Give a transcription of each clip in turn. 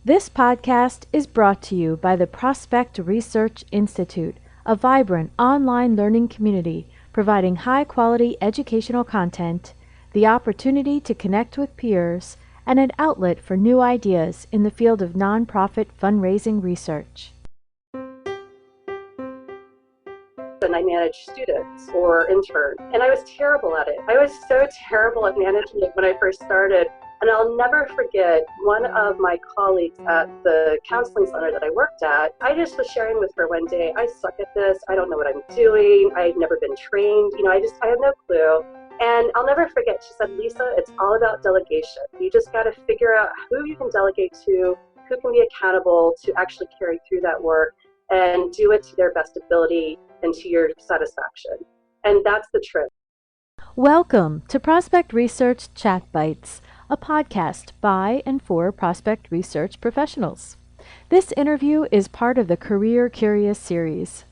This podcast is brought to you by the Prospect Research Institute, a vibrant online learning community providing high-quality educational content, the opportunity to connect with peers, and an outlet for new ideas in the field of nonprofit fundraising research. And I managed students or interns, and I was terrible at it. I was so terrible at managing it when I first started. And I'll never forget one of my colleagues at the counseling center that I worked at. I just was sharing with her one day, I suck at this. I don't know what I'm doing. I've never been trained. I have no clue. And I'll never forget, she said, Lisa, it's all about delegation. You just got to figure out who you can delegate to, who can be accountable to actually carry through that work and do it to their best ability and to your satisfaction. And that's the trick. Welcome to Prospect Research Chat Bites, a podcast by and for prospect research professionals. This interview is part of the Career Curious series.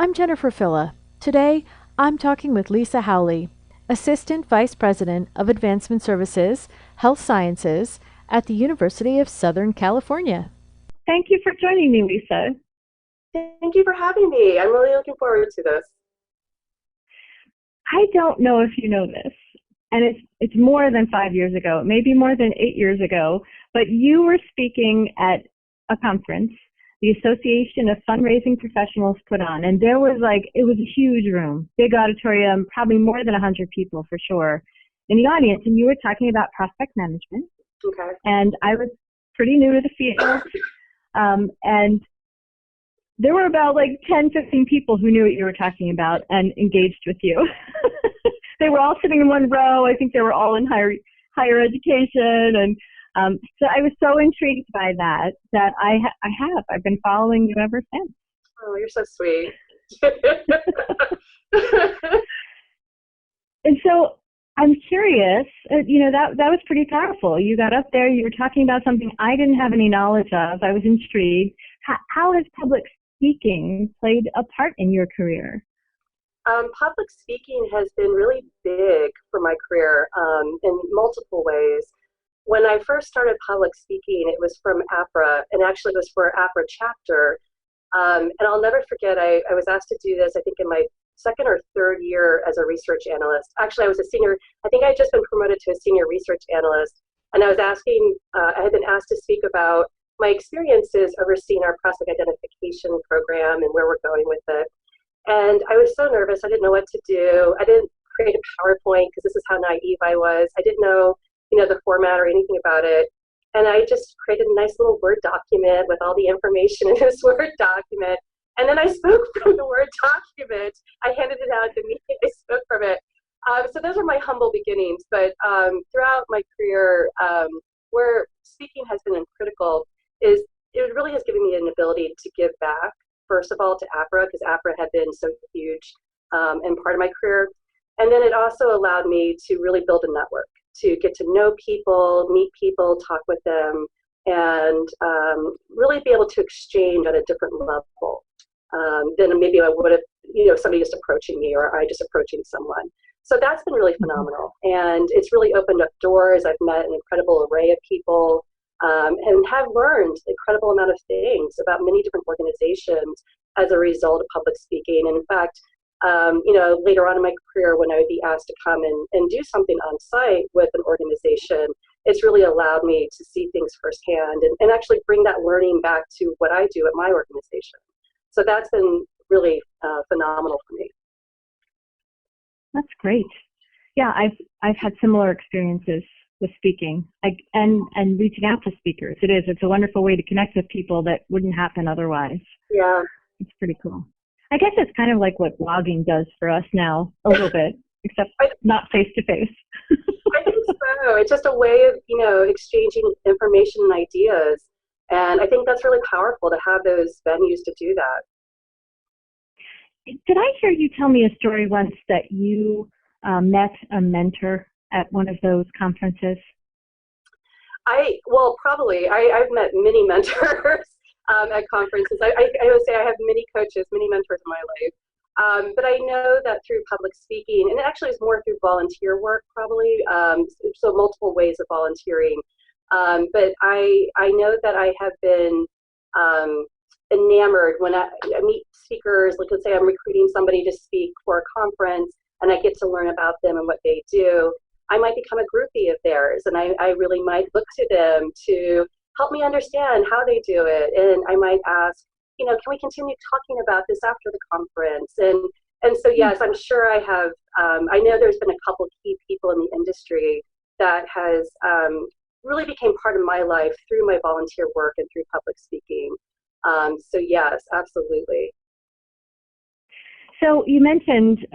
I'm Jennifer Filla. Today, I'm talking with Lisa Howley, Assistant Vice President of Advancement Services, Health Sciences at the University of Southern California. Thank you for joining me, Lisa. Thank you for having me. I'm really looking forward to this. I don't know if you know this, and it's more than 5 years ago, maybe more than 8 years ago, but you were speaking at a conference the Association of Fundraising Professionals put on, and it was a huge room, big auditorium, probably more than 100 people for sure in the audience, and you were talking about prospect management. Okay. And I was pretty new to the field, and there were about 10, 15 people who knew what you were talking about and engaged with you. They were all sitting in one row. I think they were all in higher education. And so I was so intrigued by that I've been following you ever since. Oh, you're so sweet. And so I'm curious, that was pretty powerful. You got up there, you were talking about something I didn't have any knowledge of. I was intrigued. How has public speaking played a part in your career? Public speaking has been really big for my career in multiple ways. When I first started public speaking, it was from APRA, and actually it was for APRA chapter. And I'll never forget, I was asked to do this, I think in my second or third year as a research analyst. Actually, I was a senior, I think I had just been promoted to a senior research analyst, and I had been asked to speak about my experiences overseeing our prospect identification program and where we're going with it. And I was so nervous. I didn't know what to do. I didn't create a PowerPoint because this is how naive I was. I didn't know, the format or anything about it. And I just created a nice little Word document with all the information in this Word document. And then I spoke from the Word document. I handed it out to me. I spoke from it. So those are my humble beginnings. But throughout my career, where speaking has been critical is it really has given me an ability to give back, first of all, to APRA, because APRA had been so huge and part of my career. And then it also allowed me to really build a network, to get to know people, meet people, talk with them, and really be able to exchange at a different level than maybe I would have, somebody just approaching me or I just approaching someone. So that's been really phenomenal. And it's really opened up doors. I've met an incredible array of people. And have learned an incredible amount of things about many different organizations as a result of public speaking. And in fact, later on in my career, when I would be asked to come and do something on site with an organization, it's really allowed me to see things firsthand and actually bring that learning back to what I do at my organization. So that's been really phenomenal for me. That's great. Yeah, I've had similar experiences with speaking and reaching out to speakers. It's a wonderful way to connect with people that wouldn't happen otherwise. Yeah. It's pretty cool. I guess it's kind of like what blogging does for us now, a little bit, except not face to face. I think so. It's just a way of, exchanging information and ideas. And I think that's really powerful to have those venues to do that. Did I hear you tell me a story once that you met a mentor at one of those conferences? Probably. I've met many mentors at conferences. I would say I have many coaches, many mentors in my life. But I know that through public speaking, and it actually is more through volunteer work probably, so multiple ways of volunteering, But I know that I have been enamored when I meet speakers. Like, let's say I'm recruiting somebody to speak for a conference, and I get to learn about them and what they do. I might become a groupie of theirs, and I really might look to them to help me understand how they do it. And I might ask, can we continue talking about this after the conference? And so, yes, I'm sure I have. I know there's been a couple key people in the industry that has really became part of my life through my volunteer work and through public speaking. So yes, absolutely. So you mentioned,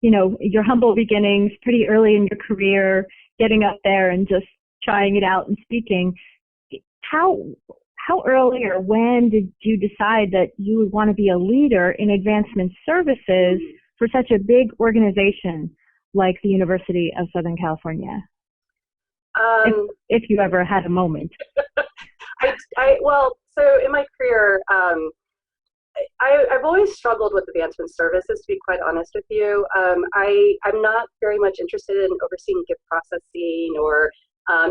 your humble beginnings pretty early in your career, getting up there and just trying it out and speaking. How early or when did you decide that you would want to be a leader in advancement services for such a big organization like the University of Southern California? If you ever had a moment. Well, so in my career, I've always struggled with advancement services, to be quite honest with you. I'm not very much interested in overseeing gift processing or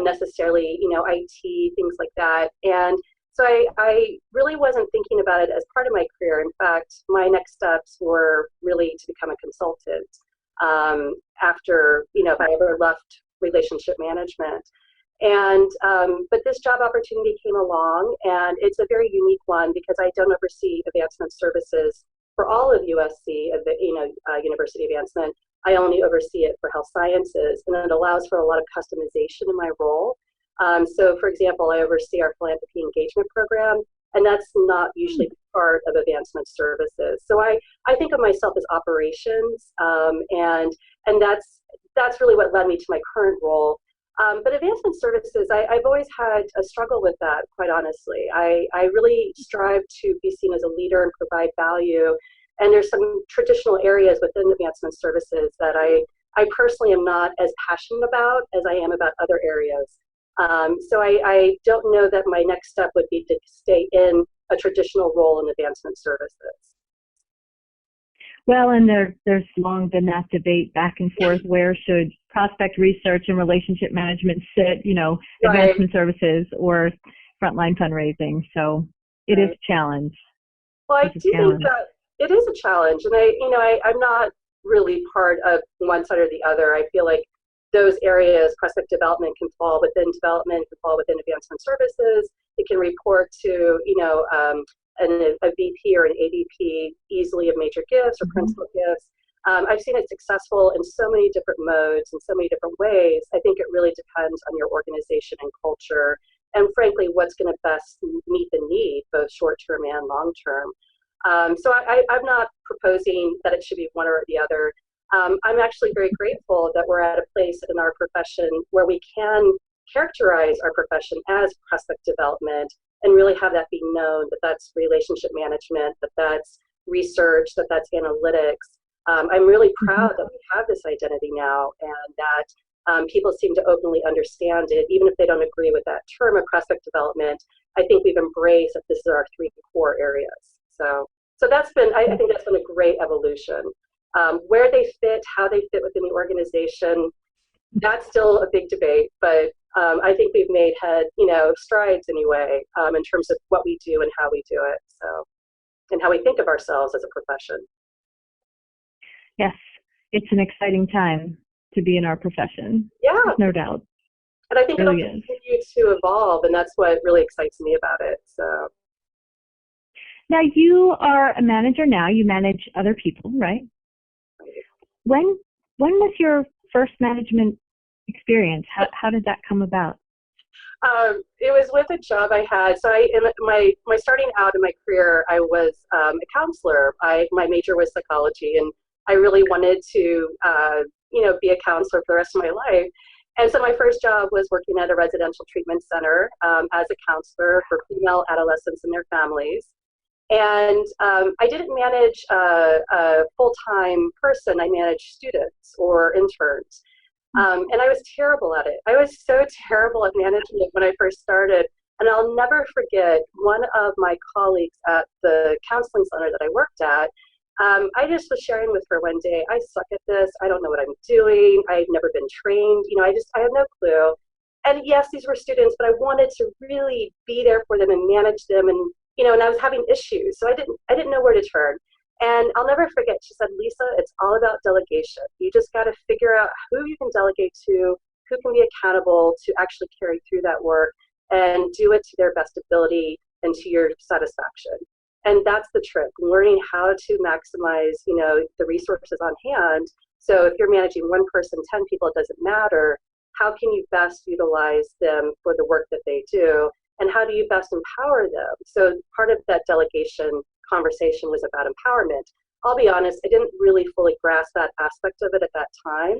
necessarily, IT, things like that. And so I really wasn't thinking about it as part of my career. In fact, my next steps were really to become a consultant after, if I ever left relationship management. And but this job opportunity came along, and it's a very unique one because I don't oversee advancement services for all of USC, University Advancement. I only oversee it for health sciences, and it allows for a lot of customization in my role. So, for example, I oversee our philanthropy engagement program, and that's not usually part of advancement services. So I think of myself as operations, and that's really what led me to my current role. But advancement services, I've always had a struggle with that, quite honestly. I really strive to be seen as a leader and provide value. And there's some traditional areas within advancement services that I personally am not as passionate about as I am about other areas. So I don't know that my next step would be to stay in a traditional role in advancement services. Well, and there's long been that debate back and forth, where should prospect research and relationship management sit, advancement services or frontline fundraising. So it is a challenge. Well, I do think that it is a challenge, and I'm not really part of one side or the other. I feel like those areas, prospect development can fall within development, can fall within advancement services. It can report to, a VP or an AVP easily of major gifts or principal gifts. I've seen it successful in so many different modes and so many different ways. I think it really depends on your organization and culture, and frankly, what's going to best meet the need, both short-term and long-term. So I'm not proposing that it should be one or the other. I'm actually very grateful that we're at a place in our profession where we can characterize our profession as prospect development and really have that be known, that that's relationship management, that that's research, that that's analytics. I'm really proud that we have this identity now, and that people seem to openly understand it, even if they don't agree with that term of prospect development. I think we've embraced that this is our three core areas. So that's been, I think that's been a great evolution. Where they fit, how they fit within the organization, that's still a big debate, but I think we've made strides anyway, in terms of what we do and how we do it, and how we think of ourselves as a profession. Yes, it's an exciting time to be in our profession. Yeah, no doubt. And I think really it'll continue to evolve, and that's what really excites me about it. So now you are a manager. Now you manage other people, right? When was your first management experience? How did that come about? It was with a job I had. So in my starting out in my career, I was a counselor. My major was psychology, and I really wanted to be a counselor for the rest of my life. And so my first job was working at a residential treatment center as a counselor for female adolescents and their families. And I didn't manage a full-time person. I managed students or interns. And I was terrible at it. I was so terrible at managing it when I first started. And I'll never forget one of my colleagues at the counseling center that I worked at. I just was sharing with her one day, I suck at this. I don't know what I'm doing. I've never been trained. I had no clue. And yes, these were students, but I wanted to really be there for them and manage them, and and I was having issues, so I didn't know where to turn. And I'll never forget, she said, Lisa, it's all about delegation. You just got to figure out who you can delegate to, who can be accountable to actually carry through that work and do it to their best ability and to your satisfaction. And that's the trick, learning how to maximize, the resources on hand. So if you're managing one person, 10 people, it doesn't matter. How can you best utilize them for the work that they do? And how do you best empower them? So part of that delegation conversation was about empowerment. I'll be honest, I didn't really fully grasp that aspect of it at that time.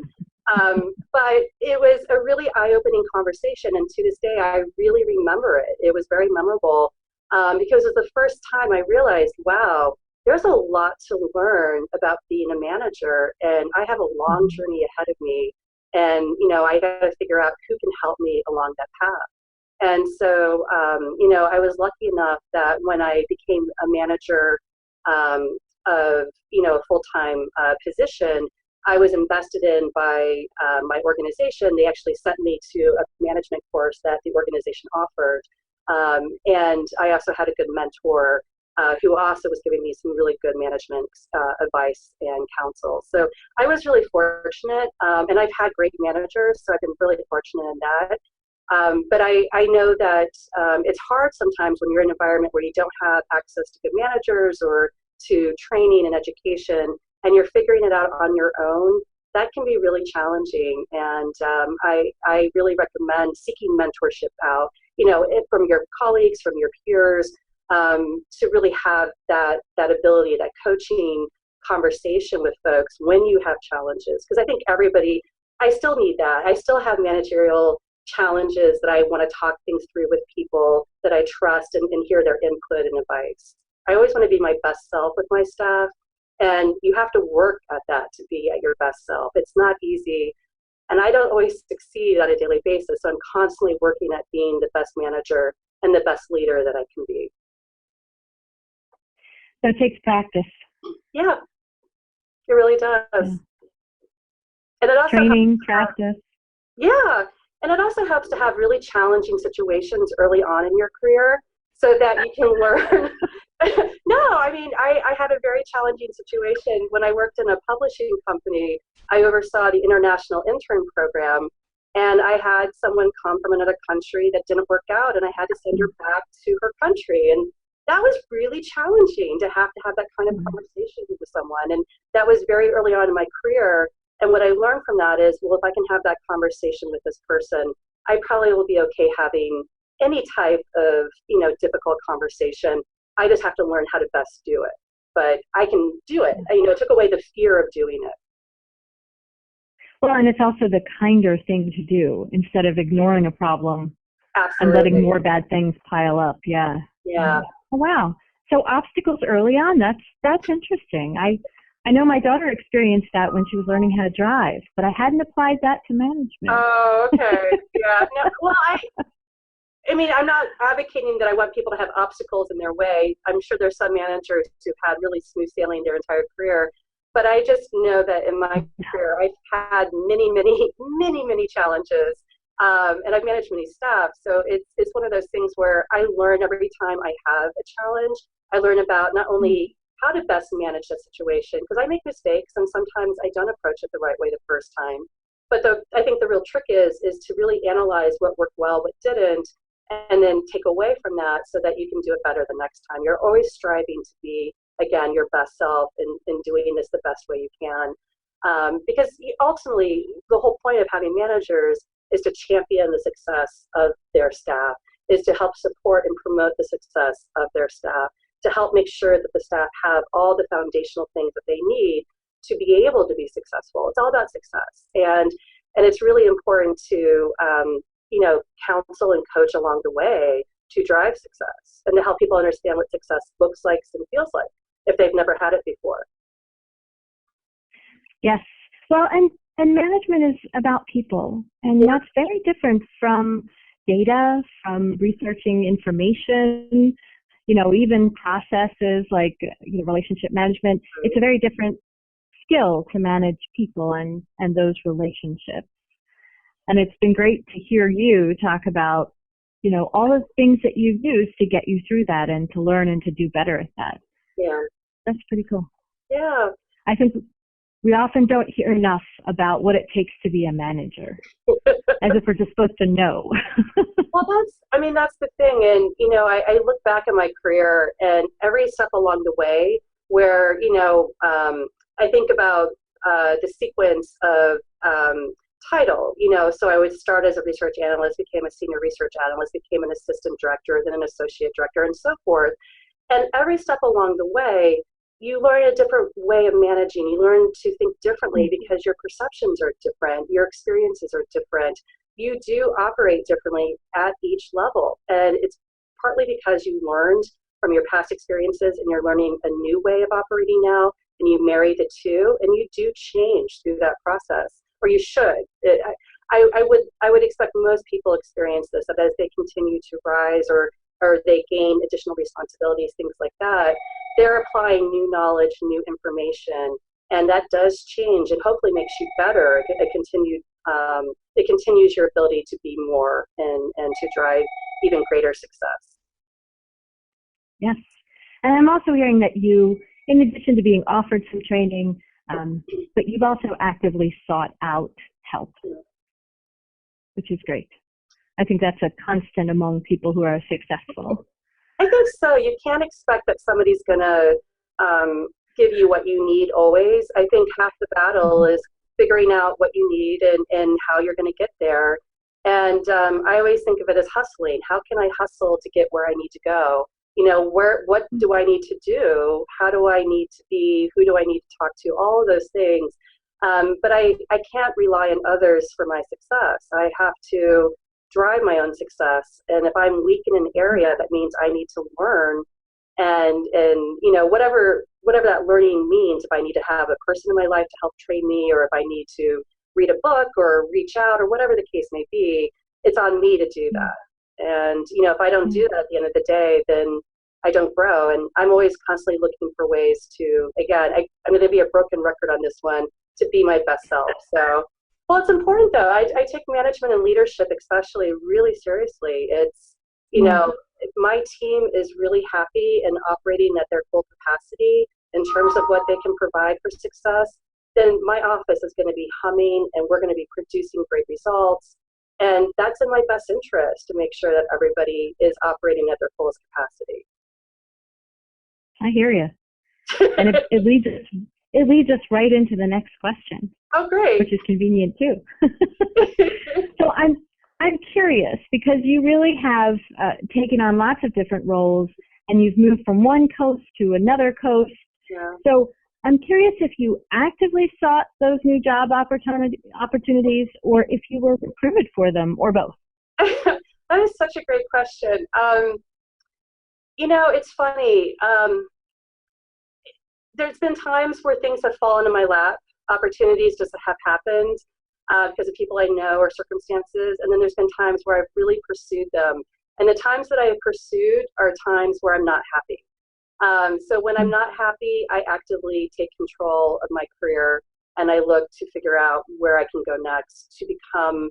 But it was a really eye-opening conversation, and to this day, I really remember it. It was very memorable because it was the first time I realized, wow, there's a lot to learn about being a manager, and I have a long journey ahead of me, and I got to figure out who can help me along that path. And so, I was lucky enough that when I became a manager of, a full-time position, I was invested in by my organization. They actually sent me to a management course that the organization offered. And I also had a good mentor who also was giving me some really good management advice and counsel. So I was really fortunate, and I've had great managers, so I've been really fortunate in that. But I know that it's hard sometimes when you're in an environment where you don't have access to good managers or to training and education, and you're figuring it out on your own. That can be really challenging, and I really recommend seeking mentorship out, from your colleagues, from your peers, to really have that ability, that coaching conversation with folks when you have challenges. Because I think I still need that. I still have managerial challenges that I want to talk things through with people that I trust and hear their input and advice. I always want to be my best self with my staff, and you have to work at that to be at your best self. It's not easy, and I don't always succeed on a daily basis, so I'm constantly working at being the best manager and the best leader that I can be. So it takes practice. Yeah, it really does. Yeah. And it also training, practice. Yeah, and it also helps to have really challenging situations early on in your career so that you can learn. No, I mean, I had a very challenging situation when I worked in a publishing company. I oversaw the international intern program, and I had someone come from another country that didn't work out, and I had to send her back to her country. And that was really challenging to have that kind of conversation with someone. And that was very early on in my career. And what I learned from that is, well, if I can have that conversation with this person, I probably will be okay having any type of, difficult conversation. I just have to learn how to best do it. But I can do it. It took away the fear of doing it. Well, and it's also the kinder thing to do instead of ignoring a problem. Absolutely. And letting more bad things pile up. Yeah. Yeah. Oh, wow. So obstacles early on, that's interesting. I know my daughter experienced that when she was learning how to drive, but I hadn't applied that to management. Oh, okay. Yeah. No, well, I'm not advocating that I want people to have obstacles in their way. I'm sure there's some managers who've had really smooth sailing their entire career, but I just know that in my career, I've had many, many, many, many challenges, and I've managed many staff. So it's one of those things where I learn every time I have a challenge. I learn about not only how to best manage the situation, because I make mistakes and sometimes I don't approach it the right way the first time. But I think the real trick is to really analyze what worked well, what didn't, and then take away from that so that you can do it better the next time. You're always striving to be, again, your best self and doing this the best way you can. Because ultimately, the whole point of having managers is to champion the success of their staff, is to help support and promote the success of their staff, to help make sure that the staff have all the foundational things that they need to be able to be successful. It's all about success. And it's really important to, counsel and coach along the way to drive success and to help people understand what success looks like and feels like if they've never had it before. Yes. Well, and management is about people, and that's very different from data, from researching information, even processes like relationship management. It's a very different skill to manage people and those relationships. And it's been great to hear you talk about, all the things that you've used to get you through that and to learn and to do better at that. Yeah. That's pretty cool. Yeah. I think we often don't hear enough about what it takes to be a manager, as if we're just supposed to know. Well, that's the thing. And, I look back at my career and every step along the way where, I think about the sequence of title, so I would start as a research analyst, became a senior research analyst, became an assistant director, then an associate director, and so forth. And every step along the way, you learn a different way of managing. You learn to think differently because your perceptions are different, your experiences are different. You do operate differently at each level. And it's partly because you learned from your past experiences and you're learning a new way of operating now, and you marry the two, and you do change through that process, or you should. I would expect most people experience this, that as they continue to rise or they gain additional responsibilities, things like that, they're applying new knowledge, new information, and that does change and hopefully makes you better. It continues your ability to be more and to drive even greater success. Yes. And I'm also hearing that you, in addition to being offered some training, but you've also actively sought out help, which is great. I think that's a constant among people who are successful. I think so. You can't expect that somebody's going to give you what you need always. I think half the battle is figuring out what you need and how you're going to get there. And I always think of it as hustling. How can I hustle to get where I need to go? What do I need to do? How do I need to be? Who do I need to talk to? All of those things. But I can't rely on others for my success. I have to drive my own success. And if I'm weak in an area, that means I need to learn. And whatever that learning means, if I need to have a person in my life to help train me, or if I need to read a book or reach out or whatever the case may be, it's on me to do that. And, if I don't do that at the end of the day, then I don't grow. And I'm always constantly looking for ways to, again, I'm going to be a broken record on this one, to be my best self. So, well, it's important though. I take management and leadership especially really seriously. It's, if my team is really happy and operating at their full capacity in terms of what they can provide for success, then my office is going to be humming and we're going to be producing great results. And that's in my best interest, to make sure that everybody is operating at their fullest capacity. I hear you. And it leads us right into the next question. Oh, great. Which is convenient too. So I'm curious, because you really have taken on lots of different roles, and you've moved from one coast to another coast. Yeah. So I'm curious if you actively sought those new job opportunities, or if you were recruited for them, or both. That is such a great question. It's funny. There's been times where things have fallen in my lap, opportunities just have happened because of people I know or circumstances, and then there's been times where I've really pursued them. And the times that I have pursued are times where I'm not happy. So when I'm not happy, I actively take control of my career, and I look to figure out where I can go next to become,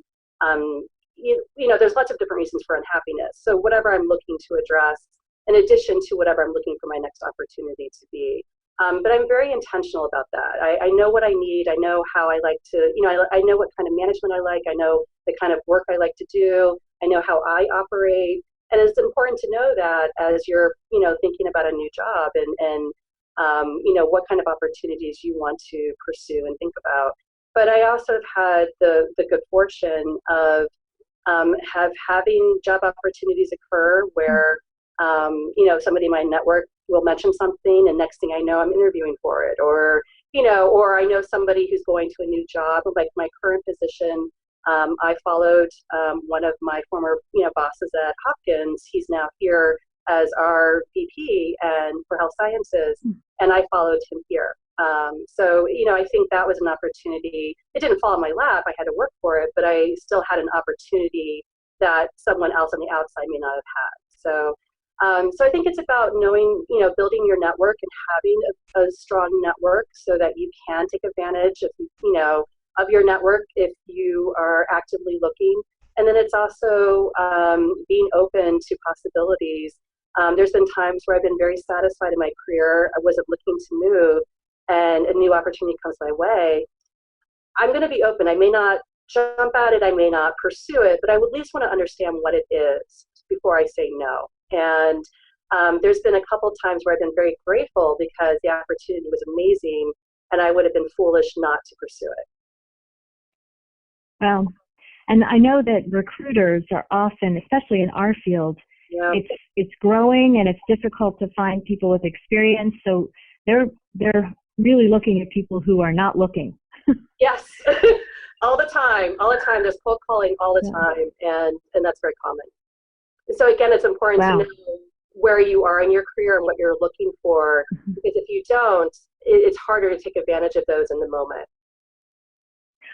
there's lots of different reasons for unhappiness. So whatever I'm looking to address, in addition to whatever I'm looking for my next opportunity to be. But I'm very intentional about that. I know what I need. I know how I like to, I know what kind of management I like. I know the kind of work I like to do. I know how I operate. And it's important to know that as you're, thinking about a new job and what kind of opportunities you want to pursue and think about. But I also have had the good fortune of having job opportunities occur where, somebody in my network will mention something, and next thing I know, I'm interviewing for it, or I know somebody who's going to a new job, like my current position. I followed one of my former, bosses at Hopkins. He's now here as our VP and for health sciences, and I followed him here. So, I think that was an opportunity. It didn't fall in my lap. I had to work for it, but I still had an opportunity that someone else on the outside may not have had. So I think it's about knowing, building your network and having a strong network so that you can take advantage of, of your network if you are actively looking. And then it's also being open to possibilities. There's been times where I've been very satisfied in my career. I wasn't looking to move, and a new opportunity comes my way. I'm going to be open. I may not jump at it. I may not pursue it, but I would at least want to understand what it is before I say no. And there's been a couple times where I've been very grateful because the opportunity was amazing, and I would have been foolish not to pursue it. Well, and I know that recruiters are often, especially in our field, Yeah. it's growing and it's difficult to find people with experience. So they're really looking at people who are not looking. Yes, all the time. There's cold calling all the time, and that's very common. So again, it's important to know where you are in your career and what you're looking for, because if you don't, it's harder to take advantage of those in the moment.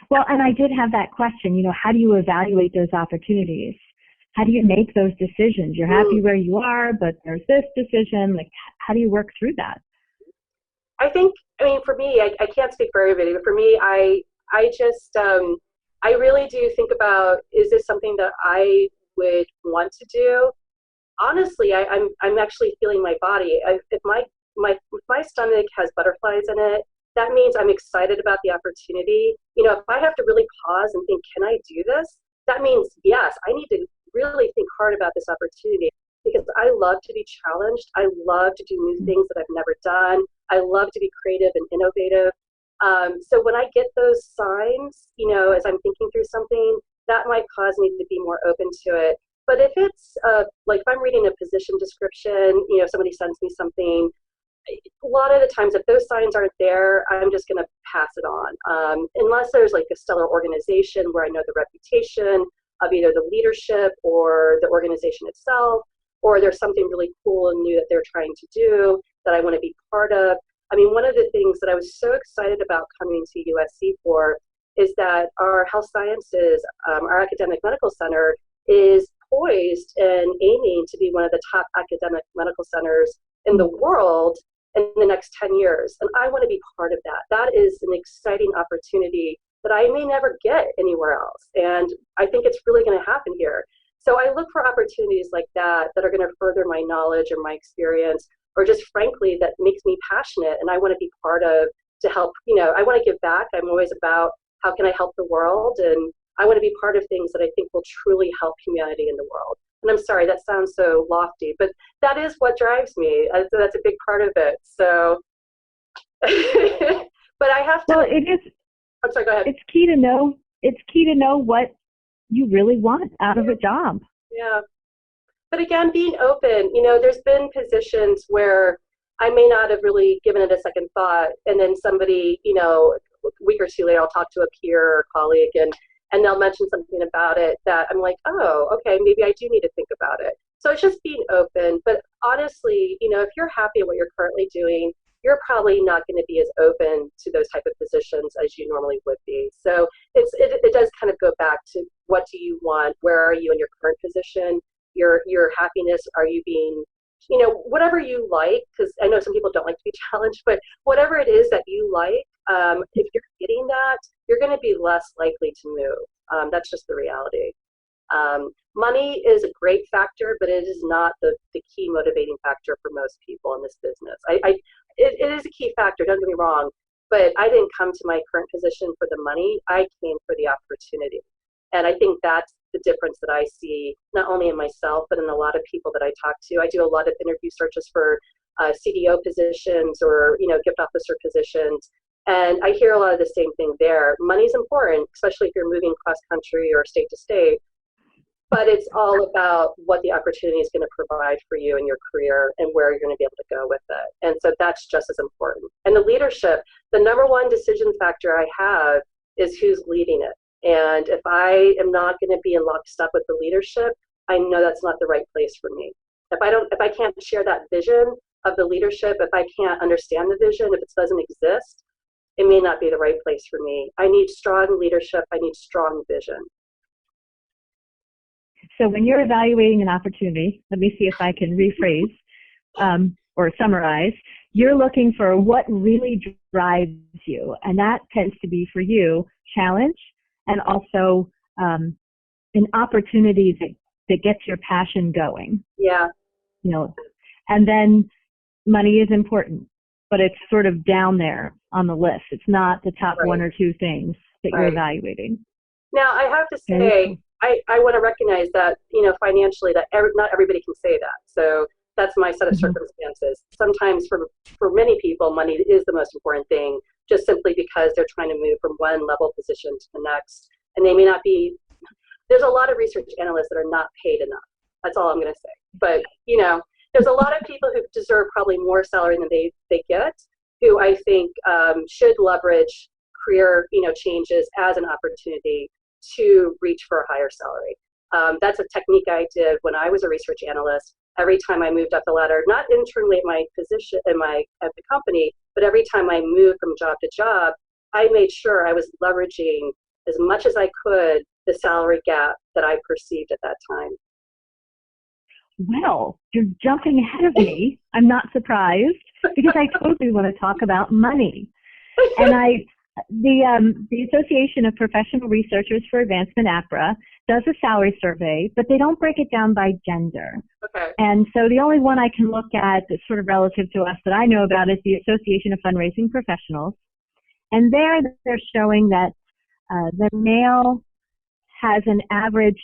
Well, and I did have that question, how do you evaluate those opportunities? How do you make those decisions? You're happy where you are, but there's this decision. Like, how do you work through that? For me, I can't speak for everybody, but for me, I really do think about, is this something that I would want to do? Honestly, I'm actually feeling my body. If my stomach has butterflies in it, that means I'm excited about the opportunity. If I have to really pause and think, can I do this? That means, yes, I need to really think hard about this opportunity, because I love to be challenged. I love to do new things that I've never done. I love to be creative and innovative. So when I get those signs, as I'm thinking through something, that might cause me to be more open to it. But if it's like if I'm reading a position description, somebody sends me something, a lot of the times if those signs aren't there, I'm just going to pass it on. Unless there's like a stellar organization where I know the reputation of either the leadership or the organization itself, or there's something really cool and new that they're trying to do that I want to be part of. One of the things that I was so excited about coming to USC for is that our health sciences, our academic medical center, is poised and aiming to be one of the top academic medical centers in the world in the next 10 years. And I want to be part of that. That is an exciting opportunity that I may never get anywhere else. And I think it's really going to happen here. So I look for opportunities like that that are going to further my knowledge or my experience, or just frankly, that makes me passionate and I want to be part of, to help, I want to give back. I'm always about how can I help the world, and I want to be part of things that I think will truly help humanity in the world. And I'm sorry, that sounds so lofty, but that is what drives me. That's a big part of it. So, but I have to. Well, it is. I'm sorry, go ahead. It's key to know what you really want out of a job. Yeah. But again, being open, there's been positions where I may not have really given it a second thought, and then somebody, a week or two later, I'll talk to a peer or colleague, and they'll mention something about it that I'm like, oh, okay, maybe I do need to think about it. So it's just being open. But honestly, if you're happy at what you're currently doing, you're probably not going to be as open to those type of positions as you normally would be. So it does kind of go back to, what do you want? Where are you in your current position? Your happiness, are you being, whatever you like, because I know some people don't like to be challenged, but whatever it is that you like, if you're getting that, you're going to be less likely to move. That's just the reality. Money is a great factor, but it is not the key motivating factor for most people in this business. It is a key factor, don't get me wrong, but I didn't come to my current position for the money. I came for the opportunity. And I think that's the difference that I see, not only in myself, but in a lot of people that I talk to. I do a lot of interview searches for CDO positions or, gift officer positions. And I hear a lot of the same thing there. Money's important, especially if you're moving cross country or state to state. But it's all about what the opportunity is going to provide for you in your career and where you're going to be able to go with it. And so that's just as important. And the leadership, the number one decision factor I have is who's leading it. And if I am not going to be in lockstep with the leadership, I know that's not the right place for me. If I can't share that vision of the leadership, if I can't understand the vision, if it doesn't exist, it may not be the right place for me. I need strong leadership. I need strong vision. So when you're evaluating an opportunity, let me see if I can rephrase or summarize. You're looking for what really drives you, and that tends to be for you challenge and also an opportunity that gets your passion going. Yeah. And then money is important, but it's sort of down there on the list. It's not the top one or two things that you're evaluating. Now, I have to say, I want to recognize that, financially, that not everybody can say that. So that's my set of circumstances. Sometimes for many people, money is the most important thing, just simply because they're trying to move from one level position to the next. And they may not be, there's a lot of research analysts that are not paid enough. That's all I'm going to say. But, there's a lot of people who deserve probably more salary than they get, who I think should leverage career, changes as an opportunity to reach for a higher salary. That's a technique I did when I was a research analyst. Every time I moved up the ladder, not internally at my position at the company, but every time I moved from job to job, I made sure I was leveraging as much as I could the salary gap that I perceived at that time. Well, you're jumping ahead of me. I'm not surprised because I totally want to talk about money. And the Association of Professional Researchers for Advancement, APRA, does a salary survey, but they don't break it down by gender. Okay. And so the only one I can look at that's sort of relative to us that I know about is the Association of Fundraising Professionals. And there they're showing that the male has an average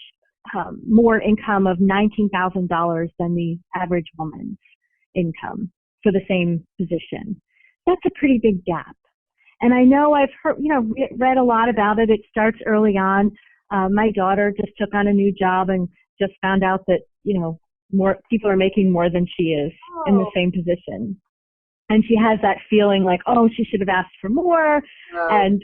more income of $19,000 than the average woman's income for the same position. That's a pretty big gap. And I know I've heard, read a lot about it. It starts early on. My daughter just took on a new job and just found out that, more people are making more than she is in the same position. And she has that feeling like, oh, she should have asked for more. And,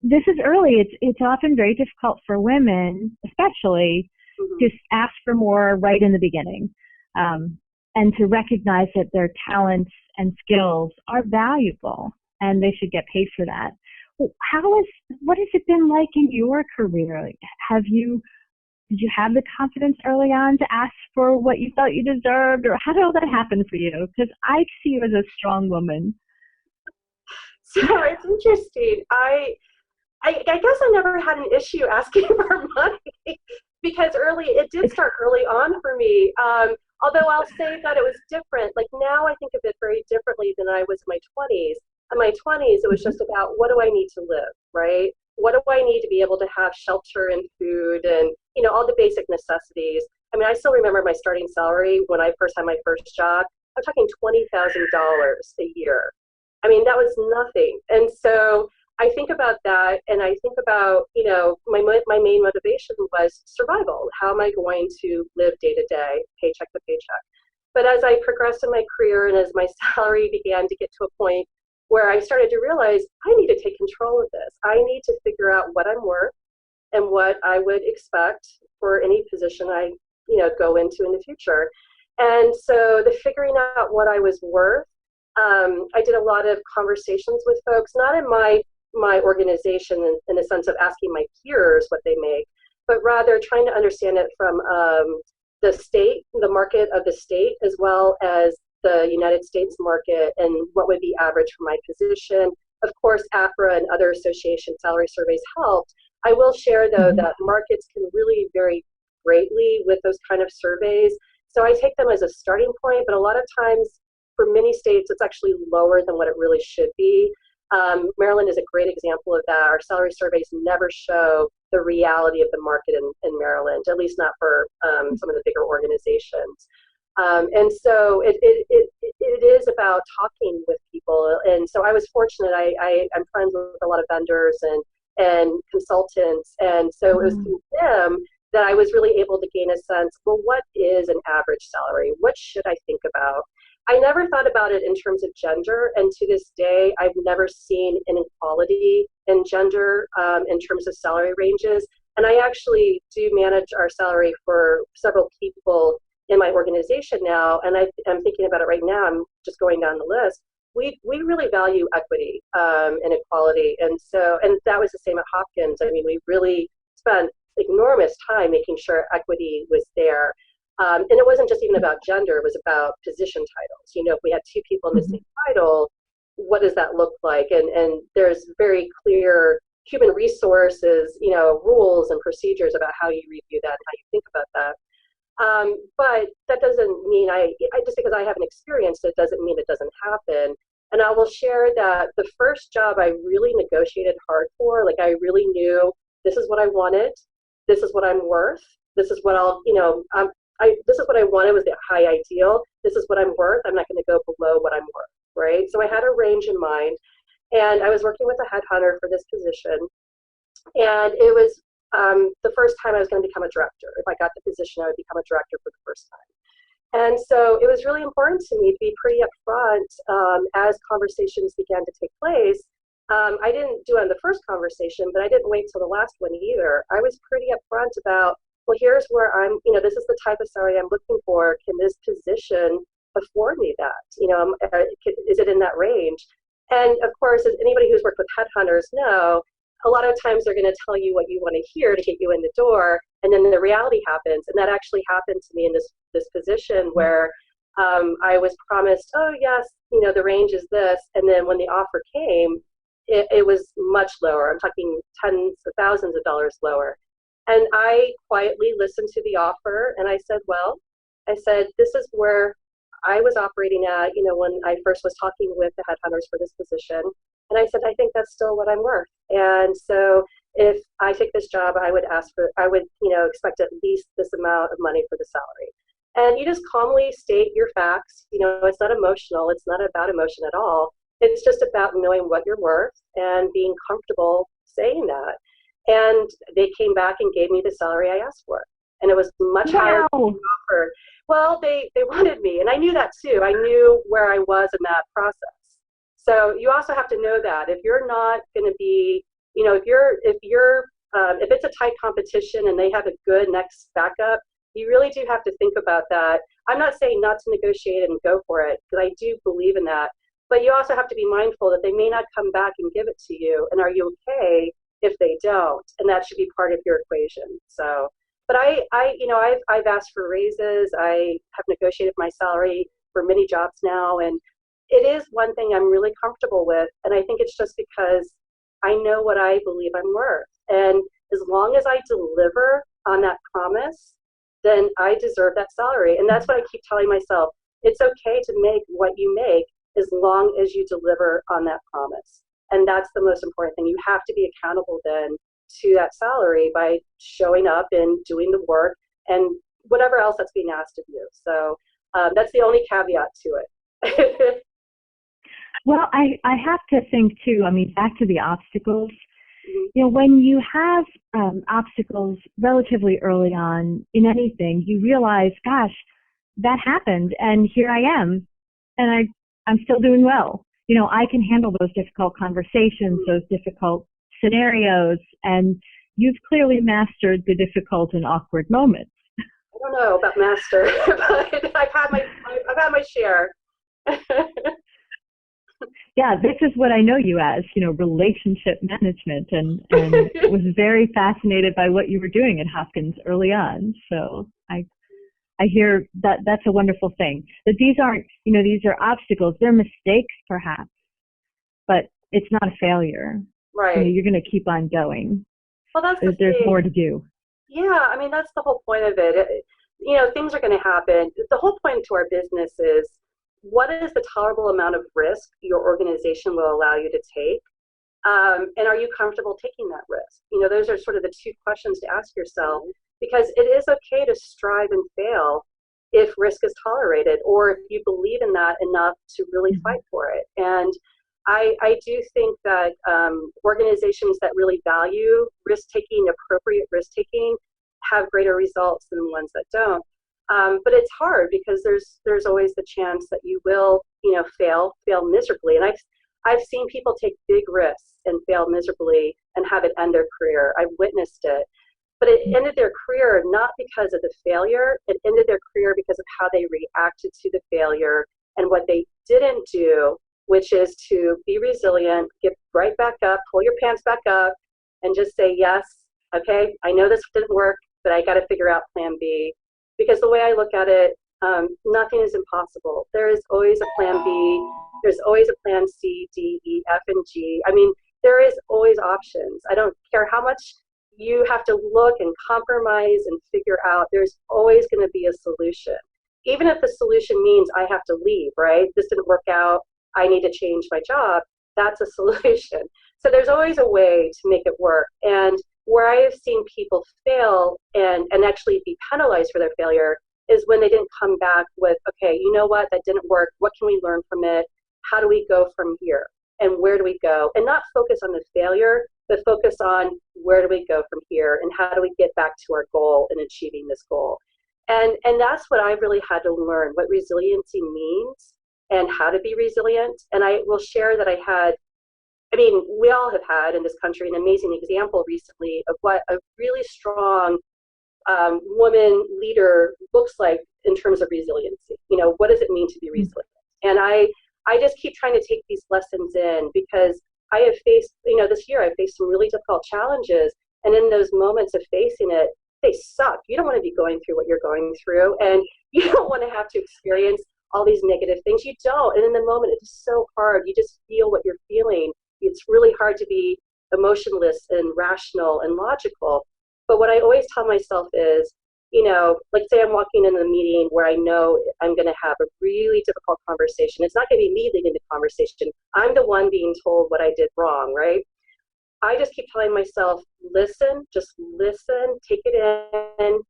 this is early. It's often very difficult for women, especially, to ask for more right in the beginning, and to recognize that their talents and skills are valuable and they should get paid for that. What has it been like in your career? Did you have the confidence early on to ask for what you felt you deserved, or how did all that happen for you? Because I see you as a strong woman. So it's interesting. I guess I never had an issue asking for money because it did start early on for me. Although I'll say that it was different. Like now I think of it very differently than I was in my 20s. In my 20s, it was just about what do I need to live, right? What do I need to be able to have shelter and food and, all the basic necessities. I mean, I still remember my starting salary when I first had my first job. I'm talking $20,000 a year. I mean, that was nothing. And so I think about that, and I think about, my main motivation was survival. How am I going to live day to day, paycheck to paycheck? But as I progressed in my career and as my salary began to get to a point where I started to realize I need to take control of this. I need to figure out what I'm worth and what I would expect for any position I, go into in the future. And so the figuring out what I was worth, I did a lot of conversations with folks, not in my organization in the sense of asking my peers what they make, but rather trying to understand it from the market of the state, as well as the United States market, and what would be average for my position. Of course, APRA and other association salary surveys helped. I will share, though, that markets can really vary greatly with those kind of surveys. So I take them as a starting point, but a lot of times for many states, it's actually lower than what it really should be. Maryland is a great example of that. Our salary surveys never show the reality of the market in Maryland, at least not for some of the bigger organizations. And so it is about talking with people. And so I was fortunate. I'm friends with a lot of vendors and consultants. And so it was through them that I was really able to gain a sense, well, what is an average salary? What should I think about? I never thought about it in terms of gender, and to this day, I've never seen inequality in gender in terms of salary ranges. And I actually do manage our salary for several people in my organization now, and I'm thinking about it right now. I'm just going down the list. We really value equity and equality, and that was the same at Hopkins. I mean, we really spent enormous time making sure equity was there. And it wasn't just even about gender, it was about position titles. If we had two people in the same title, what does that look like? And there's very clear human resources, rules and procedures about how you review that and how you think about that. But that doesn't mean I just because I haven't experienced it doesn't mean it doesn't happen. And I will share that the first job I really negotiated hard for, like I really knew this is what I wanted, this is what I'm worth, this is what this is what I wanted was the high ideal, this is what I'm worth, I'm not going to go below what I'm worth, right? So I had a range in mind, and I was working with a headhunter for this position, and it was the first time I was going to become a director. If I got the position, I would become a director for the first time. And so it was really important to me to be pretty upfront as conversations began to take place. I didn't do it on the first conversation, but I didn't wait till the last one either. I was pretty upfront about, well, here's where I'm, this is the type of salary I'm looking for. Can this position afford me that? Is it in that range? And of course, as anybody who's worked with headhunters know, a lot of times they're going to tell you what you want to hear to get you in the door, and then the reality happens. And that actually happened to me in this position where I was promised, oh yes, the range is this, and then when the offer came, it was much lower. I'm talking tens of thousands of dollars lower. And I quietly listened to the offer, and I said, this is where I was operating at, when I first was talking with the headhunters for this position. And I said, I think that's still what I'm worth. And so if I take this job, I would expect at least this amount of money for the salary. And you just calmly state your facts. It's not emotional. It's not about emotion at all. It's just about knowing what you're worth and being comfortable saying that. And they came back and gave me the salary I asked for. And it was much higher than the offer. Well, they wanted me, and I knew that too. I knew where I was in that process. So you also have to know that if you're not going to be, if it's a tight competition and they have a good next backup, you really do have to think about that. I'm not saying not to negotiate and go for it, because I do believe in that. But you also have to be mindful that they may not come back and give it to you. And are you okay if they don't? And that should be part of your equation. So, but I've asked for raises. I have negotiated my salary for many jobs now, and it is one thing I'm really comfortable with. And I think it's just because I know what I believe I'm worth. And as long as I deliver on that promise, then I deserve that salary. And that's what I keep telling myself. It's okay to make what you make as long as you deliver on that promise. And that's the most important thing. You have to be accountable then to that salary by showing up and doing the work and whatever else that's being asked of you. So that's the only caveat to it. Well, I have to think too, back to the obstacles. When you have obstacles relatively early on in anything, you realize, gosh, that happened, and here I am, and I'm still doing well. I can handle those difficult conversations, those difficult scenarios, and you've clearly mastered the difficult and awkward moments. I don't know about master, but I've had my share. Yeah, this is what I know you as, relationship management, and was very fascinated by what you were doing at Hopkins early on. So I hear that that's a wonderful thing. That these aren't, these are obstacles. They're mistakes, perhaps, but it's not a failure. Right. You're going to keep on going. Well, there's more to do. Yeah, that's the whole point of it. Things are going to happen. The whole point to our business is, what is the tolerable amount of risk your organization will allow you to take? And are you comfortable taking that risk? Those are sort of the two questions to ask yourself, because it is okay to strive and fail if risk is tolerated, or if you believe in that enough to really fight for it. And I do think that organizations that really value risk-taking, appropriate risk-taking, have greater results than the ones that don't. But it's hard because there's always the chance that you will, fail miserably. And I've seen people take big risks and fail miserably and have it end their career. I've witnessed it. But it ended their career not because of the failure. It ended their career because of how they reacted to the failure and what they didn't do, which is to be resilient, get right back up, pull your pants back up, and just say, yes, okay, I know this didn't work, but I got to figure out plan B. because the way I look at it, nothing is impossible. There is always a plan B. There's always a plan C, D, E, F, and G. I mean, there is always options. I don't care how much you have to look and compromise and figure out, there's always going to be a solution. Even if the solution means I have to leave, right? This didn't work out. I need to change my job. That's a solution. So there's always a way to make it work. And where I have seen people fail and actually be penalized for their failure is when they didn't come back with, okay, you know what, that didn't work. What can we learn from it? How do we go from here? And where do we go? And not focus on the failure, but focus on where do we go from here and how do we get back to our goal and achieving this goal. And that's what I've really had to learn, what resiliency means and how to be resilient. And I will share that we all have had in this country an amazing example recently of what a really strong woman leader looks like in terms of resiliency. What does it mean to be resilient? And I just keep trying to take these lessons in because I have faced, this year I've faced some really difficult challenges. And in those moments of facing it, they suck. You don't want to be going through what you're going through. And you don't want to have to experience all these negative things. You don't. And in the moment, it's so hard. You just feel what you're feeling. It's really hard to be emotionless and rational and logical. But what I always tell myself is, like say I'm walking in a meeting where I know I'm going to have a really difficult conversation. It's not going to be me leading the conversation. I'm the one being told what I did wrong, right? I just keep telling myself, listen, just listen, take it in,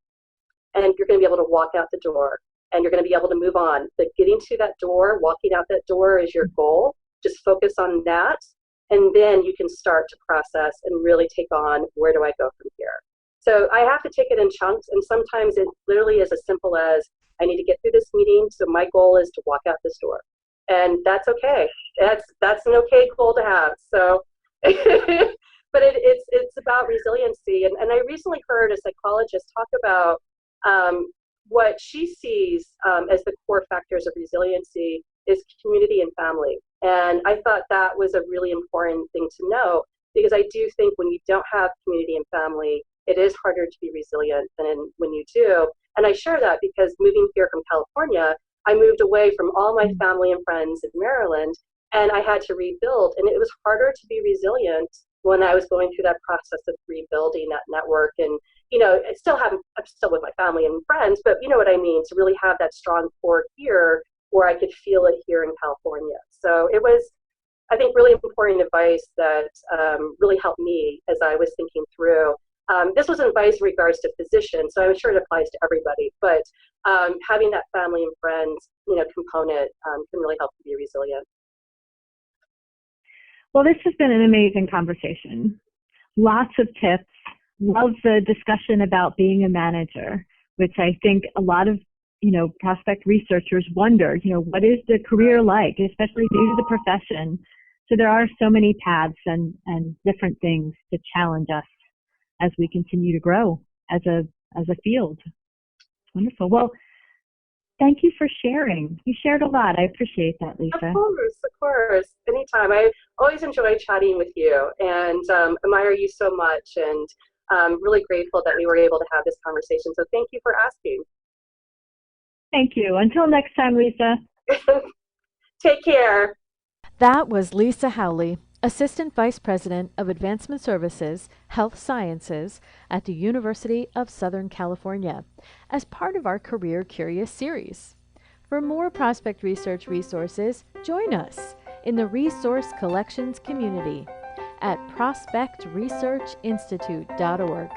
and you're going to be able to walk out the door and you're going to be able to move on. But getting to that door, walking out that door is your goal. Just focus on that. And then you can start to process and really take on, where do I go from here? So I have to take it in chunks, and sometimes it literally is as simple as, I need to get through this meeting, so my goal is to walk out this door. And that's okay. That's an okay goal to have. So, but it's about resiliency. And I recently heard a psychologist talk about what she sees as the core factors of resiliency is community and family. And I thought that was a really important thing to know, because I do think when you don't have community and family, it is harder to be resilient than when you do. And I share that because moving here from California, I moved away from all my family and friends in Maryland, and I had to rebuild. And it was harder to be resilient when I was going through that process of rebuilding that network. And, I'm still with my family and friends, but you know what I mean, to really have that strong core here where I could feel it here in California. So it was, I think, really important advice that really helped me as I was thinking through. This was advice in regards to physicians, so I'm sure it applies to everybody, but having that family and friends, component can really help you be resilient. Well, this has been an amazing conversation. Lots of tips. Love the discussion about being a manager, which I think a lot of, prospect researchers wonder, what is the career like, especially due to the profession. So there are so many paths and different things to challenge us as we continue to grow as a field. Wonderful. Well, thank you for sharing. You shared a lot. I appreciate that, Lisa. Of course. Anytime. I always enjoy chatting with you and admire you so much, and I'm really grateful that we were able to have this conversation. So thank you for asking. Thank you. Until next time, Lisa. Take care. That was Lisa Howley, Assistant Vice President of Advancement Services, Health Sciences at the University of Southern California, as part of our Career Curious series. For more prospect research resources, join us in the Resource Collections community at prospectresearchinstitute.org.